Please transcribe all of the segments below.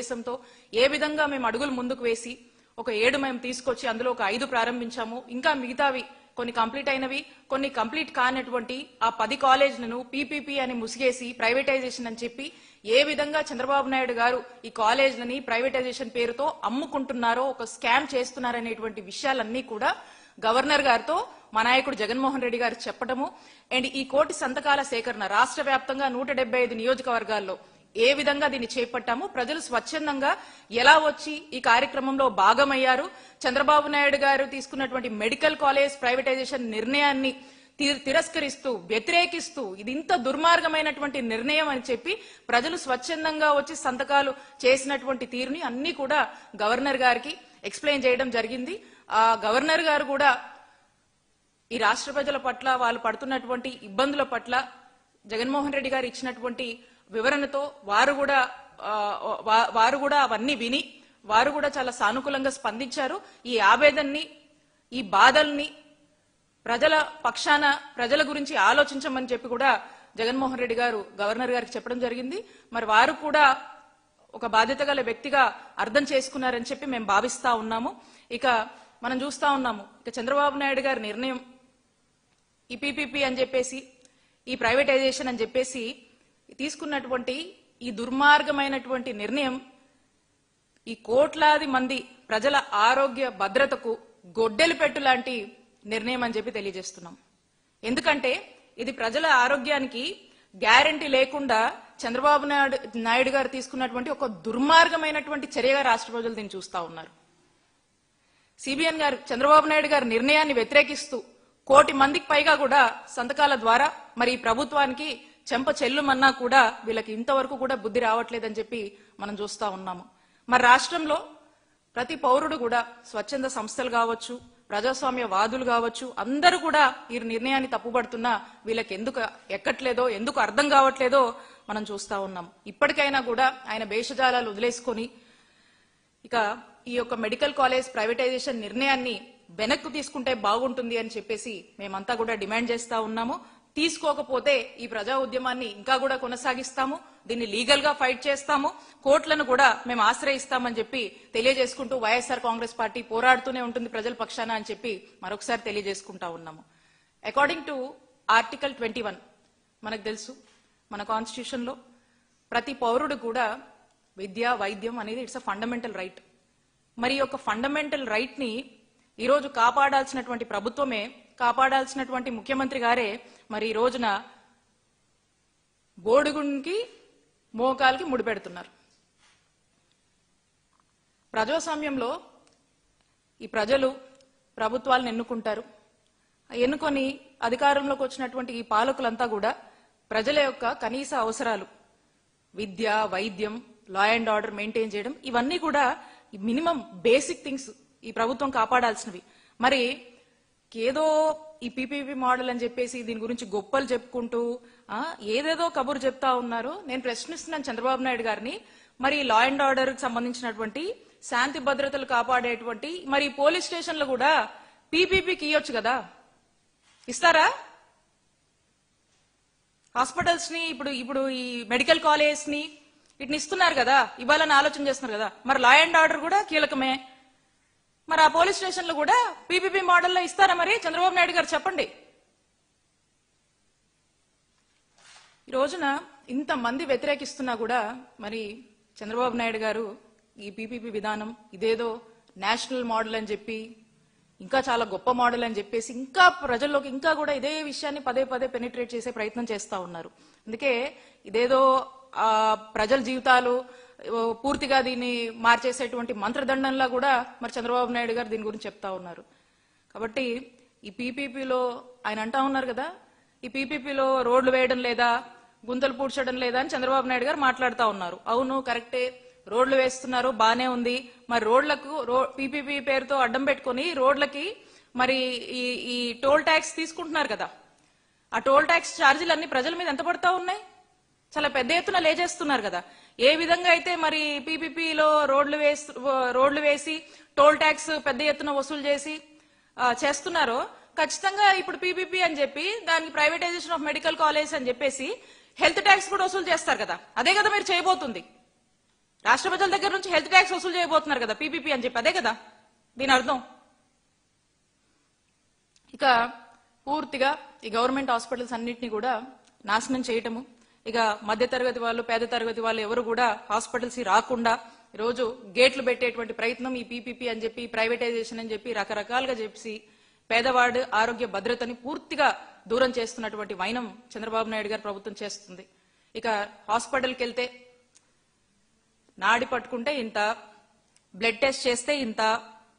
ఉద్దేశంతో ఏ విధంగా మేము అడుగులు ముందుకు వేసి ఒక 7 మేము తీసుకొచ్చి అందులో ఒక 5 ప్రారంభించాము. ఇంకా మిగతావి కొన్ని కంప్లీట్ అయినవి, కొన్ని కంప్లీట్ కానటువంటి ఆ 10 కాలేజీలను పీపీపీ అని ముసిగేసి ప్రైవేటైజేషన్ అని చెప్పి ఏ విధంగా చంద్రబాబు నాయుడు గారు ఈ కాలేజీలని ప్రైవేటైజేషన్ పేరుతో అమ్ముకుంటున్నారో, ఒక స్కామ్ చేస్తున్నారనేటువంటి విషయాలన్నీ కూడా గవర్నర్ గారితో మా నాయకుడు జగన్మోహన్ రెడ్డి గారు చెప్పడము అండ్ ఈ కోటి సంతకాల సేకరణ రాష్ట్ర వ్యాప్తంగా 175 నియోజకవర్గాల్లో ఏ విధంగా దీన్ని చేపట్టాము, ప్రజలు స్వచ్ఛందంగా ఎలా వచ్చి ఈ కార్యక్రమంలో భాగమయ్యారు, చంద్రబాబు నాయుడు గారు తీసుకున్నటువంటి మెడికల్ కాలేజ్ ప్రైవేటైజేషన్ నిర్ణయాన్ని తిరస్కరిస్తూ వ్యతిరేకిస్తూ ఇది ఇంత దుర్మార్గమైనటువంటి నిర్ణయం అని చెప్పి ప్రజలు స్వచ్ఛందంగా వచ్చి సంతకాలు చేసినటువంటి తీరుని అన్ని కూడా గవర్నర్ గారికి ఎక్స్ప్లెయిన్ చేయడం జరిగింది. ఆ గవర్నర్ గారు కూడా ఈ రాష్ట్ర ప్రజల పట్ల వాళ్ళు పడుతున్నటువంటి ఇబ్బందుల పట్ల జగన్మోహన్ రెడ్డి గారు ఇచ్చినటువంటి వివరణతో వారు కూడా అవన్నీ విని వారు కూడా చాలా సానుకూలంగా స్పందించారు. ఈ ఆవేదనని, ఈ బాధల్ని ప్రజల పక్షాన ప్రజల గురించి ఆలోచించమని చెప్పి కూడా జగన్మోహన్ రెడ్డి గారు గవర్నర్ గారికి చెప్పడం జరిగింది. మరి వారు కూడా ఒక బాధ్యత గల వ్యక్తిగా అర్థం చేసుకున్నారని చెప్పి మేము భావిస్తా ఉన్నాము. ఇక మనం చూస్తా ఉన్నాము, ఇక చంద్రబాబు నాయుడు గారి నిర్ణయం ఈ పీపీపీ అని చెప్పేసి ఈ ప్రైవేటైజేషన్ అని చెప్పేసి తీసుకున్నటువంటి ఈ దుర్మార్గమైనటువంటి నిర్ణయం ఈ కోట్లాది మంది ప్రజల ఆరోగ్య భద్రతకు గొడ్డలి పెట్టు లాంటి నిర్ణయం అని చెప్పి తెలియజేస్తున్నాం. ఎందుకంటే ఇది ప్రజల ఆరోగ్యానికి గ్యారంటీ లేకుండా చంద్రబాబు నాయుడు గారు తీసుకున్నటువంటి ఒక దుర్మార్గమైనటువంటి చర్యగా రాష్ట్ర ప్రజలు దీన్ని చూస్తా ఉన్నారు. సిబిఎన్ గారు చంద్రబాబు నాయుడు గారి నిర్ణయాన్ని వ్యతిరేకిస్తూ 1 కోటి మందికి పైగా కూడా సంతకాల ద్వారా మరి ఈ ప్రభుత్వానికి చెంప చెల్లుమన్నా కూడా వీళ్ళకి ఇంతవరకు కూడా బుద్ధి రావట్లేదని చెప్పి మనం చూస్తా ఉన్నాము. మరి రాష్ట్రంలో ప్రతి పౌరుడు కూడా స్వచ్ఛంద సంస్థలు కావచ్చు, ప్రజాస్వామ్య వాదులు కావచ్చు, అందరూ కూడా ఈ నిర్ణయాన్ని తప్పుపడుతున్నా వీళ్ళకి ఎందుకు ఎక్కట్లేదో, ఎందుకు అర్థం కావట్లేదో మనం చూస్తా ఉన్నాం. ఇప్పటికైనా కూడా ఆయన భేషజాలాలు వదిలేసుకొని ఇక ఈ యొక్క మెడికల్ కాలేజ్ ప్రైవేటైజేషన్ నిర్ణయాన్ని వెనక్కు తీసుకుంటే బాగుంటుంది అని చెప్పేసి మేమంతా కూడా డిమాండ్ చేస్తా ఉన్నాము. తీసుకోకపోతే ఈ ప్రజా ఉద్యమాన్ని ఇంకా కూడా కొనసాగిస్తాము, దీన్ని లీగల్ గా ఫైట్ చేస్తాము, కోర్టులను కూడా మేము ఆశ్రయిస్తామని చెప్పి తెలియజేసుకుంటూ వైఎస్ఆర్ కాంగ్రెస్ పార్టీ పోరాడుతూనే ఉంటుంది ప్రజల పక్షాన అని చెప్పి మరొకసారి తెలియజేసుకుంటా ఉన్నాము. అకార్డింగ్ టు ఆర్టికల్ 21 మనకు తెలుసు, మన కాన్స్టిట్యూషన్ లో ప్రతి పౌరుడు కూడా విద్య, వైద్యం అనేది ఇట్స్ అ ఫండమెంటల్ రైట్. మరి ఒక ఫండమెంటల్ రైట్ ని ఈ రోజు కాపాడాల్సినటువంటి ప్రభుత్వమే, కాపాడాల్సినటువంటి ముఖ్యమంత్రి గారే మరి ఈ రోజున బోడిగుంకి మోకాలకి ముడిపెడుతున్నారు. ప్రజాస్వామ్యంలో ఈ ప్రజలు ప్రభుత్వాలను ఎన్నుకుంటారు. ఎన్నుకొని అధికారంలోకి వచ్చినటువంటి ఈ పాలకులంతా కూడా ప్రజల యొక్క కనీస అవసరాలు విద్య, వైద్యం, లా అండ్ ఆర్డర్ మెయింటైన్ చేయడం, ఇవన్నీ కూడా మినిమం బేసిక్ థింగ్స్ ఈ ప్రభుత్వం కాపాడాల్సినవి. మరి ఏదో ఈ పీపీపీ మోడల్ అని చెప్పేసి దీని గురించి గొప్పలు చెప్పుకుంటూ ఏదేదో కబురు చెప్తా ఉన్నారు. నేను ప్రశ్నిస్తున్నాను చంద్రబాబు నాయుడు గారిని, మరి లా అండ్ ఆర్డర్ కి సంబంధించినటువంటి శాంతి భద్రతలు కాపాడేటువంటి మరి పోలీస్ స్టేషన్లు కూడా పీపీపీకి ఇవ్వచ్చు కదా, ఇస్తారా? హాస్పిటల్స్ ని ఇప్పుడు ఈ మెడికల్ కాలేజ్ ని వీటిని ఇస్తున్నారు కదా, ఇవ్వాలని ఆలోచన చేస్తున్నారు కదా, మరి లా అండ్ ఆర్డర్ కూడా కీలకమే. మరి ఆ పోలీస్ స్టేషన్లు కూడా పీపీపీ మోడల్లో ఇస్తారా? మరి చంద్రబాబు నాయుడు గారు చెప్పండి. ఈ రోజున ఇంతమంది వ్యతిరేకిస్తున్నా కూడా మరి చంద్రబాబు నాయుడు గారు ఈ పీపీపీ విధానం ఇదేదో నేషనల్ మోడల్ అని చెప్పి, ఇంకా చాలా గొప్ప మోడల్ అని చెప్పేసి ఇంకా ప్రజల్లోకి ఇంకా కూడా ఇదే విషయాన్ని పదే పదే పెనిట్రేట్ చేసే ప్రయత్నం చేస్తా ఉన్నారు. అందుకే ఇదేదో ప్రజల జీవితాలు పూర్తిగా దీన్ని మార్చేసేటువంటి మంత్రదండంలా కూడా మరి చంద్రబాబు నాయుడు గారు దీని గురించి చెప్తా ఉన్నారు. కాబట్టి ఈ పీపీపీలో ఆయన అంటా ఉన్నారు కదా, ఈ పీపీపీలో రోడ్లు వేయడం లేదా, గుంతలు పూడ్చడం లేదా అని చంద్రబాబు నాయుడు గారు మాట్లాడుతూ ఉన్నారు. అవును, కరెక్టే, రోడ్లు వేస్తున్నారు, బానే ఉంది. మరి రోడ్లకు పీపీపీ పేరుతో అడ్డం పెట్టుకుని రోడ్లకి మరి ఈ టోల్ ట్యాక్స్ తీసుకుంటున్నారు కదా, ఆ టోల్ ట్యాక్స్ ఛార్జీలు అన్ని ప్రజల మీద ఎంత పడతా ఉన్నాయి? చాలా పెద్ద ఎత్తున లేజేస్తున్నారు కదా. ఏ విధంగా అయితే మరి పీపీపీలో రోడ్లు వేసి టోల్ ట్యాక్స్ పెద్ద ఎత్తున వసూలు చేసి చేస్తున్నారో, ఖచ్చితంగా ఇప్పుడు పీపీపీ అని చెప్పి దానికి ప్రైవేటైజేషన్ ఆఫ్ మెడికల్ కాలేజ్ అని చెప్పేసి హెల్త్ ట్యాక్స్ కూడా వసూలు చేస్తారు కదా. అదే కదా మీరు చేయబోతుంది. రాష్ట్ర ప్రజల దగ్గర నుంచి హెల్త్ ట్యాక్స్ వసూలు చేయబోతున్నారు కదా పీపీపీ అని చెప్పి, అదే కదా దీని అర్థం. ఇక పూర్తిగా ఈ గవర్నమెంట్ హాస్పిటల్స్ అన్నింటినీ కూడా నాశనం చేయటము, ఇక మధ్య తరగతి వాళ్ళు పేద తరగతి వాళ్ళు ఎవరు కూడా హాస్పిటల్స్ రాకుండా రోజు గేట్లు పెట్టేటువంటి ప్రయత్నం ఈ పీపీపీ అని చెప్పి, ప్రైవేటైజేషన్ అని చెప్పి రకరకాలుగా చెప్పి పేదవాడు ఆరోగ్య భద్రతని పూర్తిగా దూరం చేస్తున్నటువంటి వైనం చంద్రబాబు నాయుడు గారి ప్రభుత్వం చేస్తుంది. ఇక హాస్పిటల్కి వెళ్తే నాడి పట్టుకుంటే ఇంత, బ్లడ్ టెస్ట్ చేస్తే ఇంత,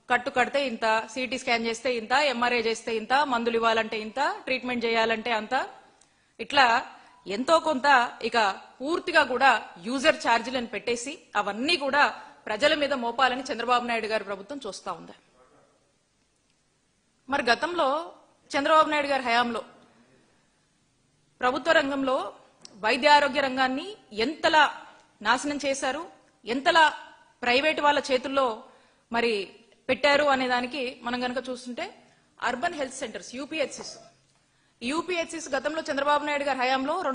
కట్టు కడితే ఇంత, సిటీ స్కాన్ చేస్తే ఇంత, ఎంఆర్ఐ చేస్తే ఇంత, మందులు ఇవ్వాలంటే ఇంత, ట్రీట్మెంట్ చేయాలంటే అంత, ఇట్లా ఎంతో కొంత ఇక పూర్తిగా కూడా యూజర్ ఛార్జీలను పెట్టేసి అవన్నీ కూడా ప్రజల మీద మోపాలని చంద్రబాబు నాయుడు గారి ప్రభుత్వం చూస్తా ఉంది. మరి గతంలో చంద్రబాబు నాయుడు గారి హయాంలో ప్రభుత్వ రంగంలో వైద్య ఆరోగ్య రంగాన్ని ఎంతలా నాశనం చేశారు, ఎంతలా ప్రైవేటు వాళ్ళ చేతుల్లో మరి పెట్టారు అనే దానికి మనం గనక చూస్తుంటే అర్బన్ హెల్త్ సెంటర్స్ యూపీహెచ్సిస్ గతంలో చంద్రబాబు నాయుడు గారి హయాంలో